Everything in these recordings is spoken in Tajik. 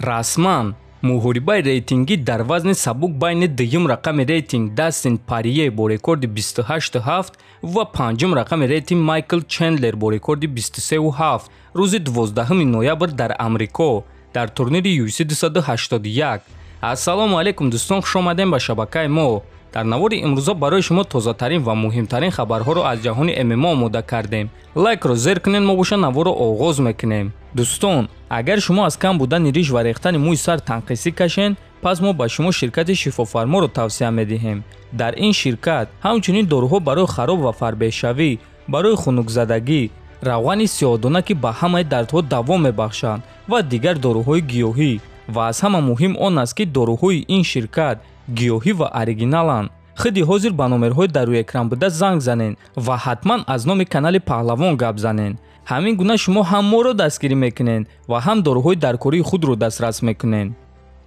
расман муҳорибаи рейтингӣ дар вазни сабук байни дуюм рақами рейтинг Дастин Порье бо рекорди 28.7 ва панҷум рақами рейтинг Майкл Чендлер бо рекорди 23.7 рӯзи 12 ноябр дар Амрико дар турнири UFC 281. Ассалому алайкум дӯстон, хуш омадем ба шабакаи мо. дар навори имрӯза барои шумо тозатарин ва муҳимтарин хабарҳоро аз ҷаҳони ММА омода кардем. лайкро зер кунед, мо боша наворро оғоз мекунем. дӯстон, агар шумо аз кам будани риш ва рехтани мӯи сар танқисӣ кашен, пас мо ба шумо ширкати шифофарморо тавсия медиҳем. дар ин ширкат ҳамчунин дорӯҳо барои хароб ва фарбешавӣ, барои хунукзадагӣ, равғани сиёҳдона ки ба ҳамаи дардҳо даво мебахшанд ва дигар дорӯҳои гиёҳӣ. ва аз ҳама муҳим он аст ки дорӯҳои ин ширкат гиёҳӣ ва оригиналанд. худи ҳозир ба номерҳои дар рӯи экран буда занг занед ва ҳатман аз номи канали Паҳлавон гап занед. ҳамин гуна шумо ҳам моро дастгирӣ мекунед ва ҳам дорӯҳои даркории худро дастрас мекунед.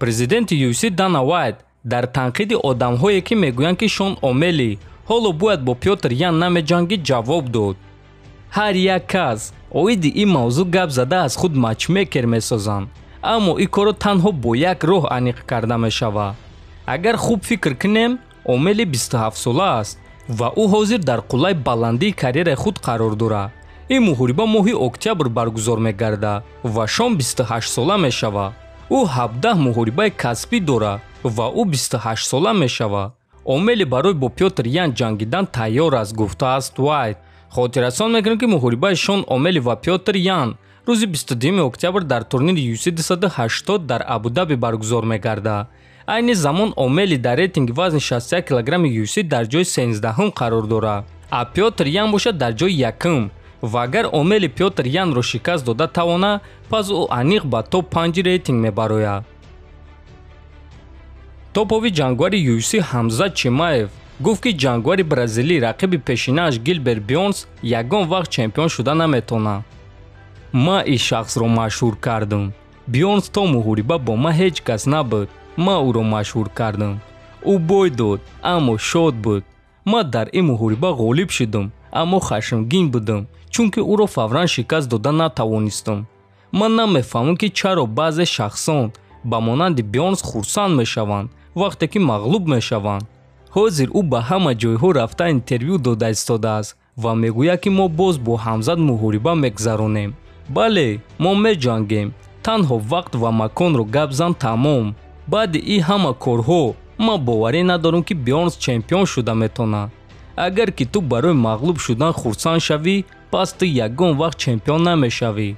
президенти UFC Дана Вайт дар танқиди одамҳое ки мегӯянд ки Шон Омели ҳоло бояд бо Пётр Ян намеҷангид ҷавоб дод. ҳар як кас оиди ин мавзӯъ гап зада аз худ матчмейкер месозанд, аммо ин корро танҳо бо як роҳ аниқ карда мешавад. агар хуб фикр кунем, Омели 27 сола аст ва ӯ ҳозир дар қуллаи баландии карьераи худ қарор дорад. ин муҳориба моҳи октябр баргузор мегардад ва Шон 28 сола мешавад. ӯ 17 муҳорибаи касбӣ дорад ва ӯ 28 сола мешавад. Омели барои бо Пётр Ян ҷангидан тайёр аст, гуфтааст Вайт. хотиррасон мекунем ки муҳорибаи Шон Омели ва Пётр Ян рӯзи 22 октябр дар турнири UFC 280 дар Абу-Даби баргузор мегардад. айни замон Омели дар рейтинги вазни 61 килограмми UFC дар ҷои 13-ум қарор дорад, а Пётр Ян бошад дар ҷои 1-ум. ва агар Омели Пётр Янро шикаст дода тавонад, пас ӯ аниқ ба топ 5 рейтинг мебарояд. топови ҷангвари UFC Ҳамзат Чимаев гуфт ки ҷангвари бразилӣ рақиби пешинааш Гилберт Бёрнс ягон вақт чемпион шуда наметавонад. ман ин шахсро машҳур кардам. Бёрнс то муҳориба бо ман ҳеҷ кас набуд. ман ӯро машҳур кардам. ӯ бой дод, аммо шод буд. ман дар ин муҳориба ғолиб шудам, аммо хашмгин будам, чунки ӯро фавран шикаст дода натавонистам. ман намефаҳмам ки чаро баъзе шахсон ба монанди Бёрнс хурсанд мешаванд вақте ки мағлуб мешаванд. ҳозир ӯ ба ҳама ҷойҳо рафта интервю дода истодааст ва мегӯяд ки мо боз бо Ҳамзат муҳориба мегузаронем. бале, мо меҷангем. танҳо вақт ва маконро гап зан тамом. баъди ин ҳама корҳо ман боварӣ надорам ки Бёрнс чемпион шуда метавонад. агар ки ту барои мағлуб шудан хурсанд шавӣ, пас ту ягон вақт чемпион намешавӣ.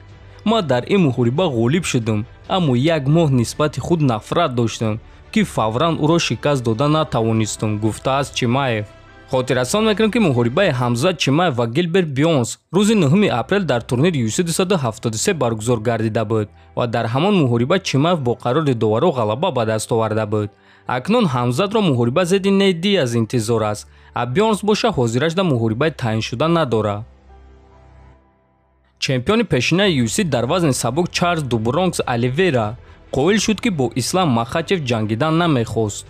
ман дар ин муҳориба ғолиб шудам, аммо як моҳ нисбати худ нафрат доштам ки фавран ӯро шикаст дода натавонистам, гуфтааст Чимаев. хотиррасон мекунем ки муҳорибаи Ҳамзат Чимаев ва Гилберт Бёрнс рӯзи 9 апрел дар турнири UFC 273 баргузор гардида буд ва дар ҳамон муҳориба Чимаев бо қарори доваро ғалаба ба даст оварда буд. акнун Ҳамзатро муҳориба зедди Нейт Диаз интизор аст, а Бёрнс боша ҳозирашда муҳорибаи таъиншуда надорад. чемпиони пешинаи UFC дар вазни сабук Чарлз ду Бронкс Оливейра қоил шуд ки бо Ислам Махачев ҷангидан намехост.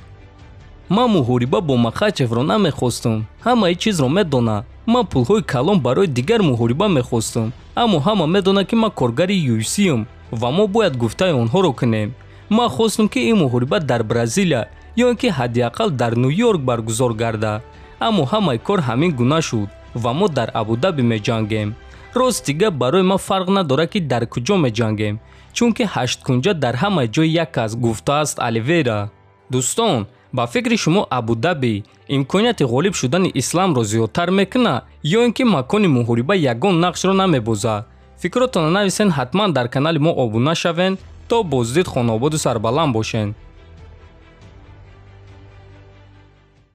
ман муҳориба бо Махачевро намехостам. ҳамаи чизро медонад. ман пулҳои калон барои дигар муҳориба мехостам, аммо ҳама медонад ки ман коргари UFC-ам ва мо бояд гуфтаи онҳоро кунем. ман хостам ки ин муҳориба дар Бразилия ё ин ки ҳадди ақал дар Ню-Йорк баргузор гардад, аммо ҳамаи кор ҳамин гуна шуд ва мо дар Абу-Даби меҷангем. рости гап барои ман фарқ надорад ки дар куҷо меҷангем, чунки ҳашткунҷа дар ҳамаи ҷой як аст, гуфтааст Оливейра. дӯстон, ба фикри шумо Абу-Даби имконияти ғолиб шудани Исламро зиёдтар мекунад ё ин ки макони муҳориба ягон нақшро намебозад? фикротонро нависен, ҳатман дар канали мо обуна шавен. то боздид, хонободу сарбаланд бошен.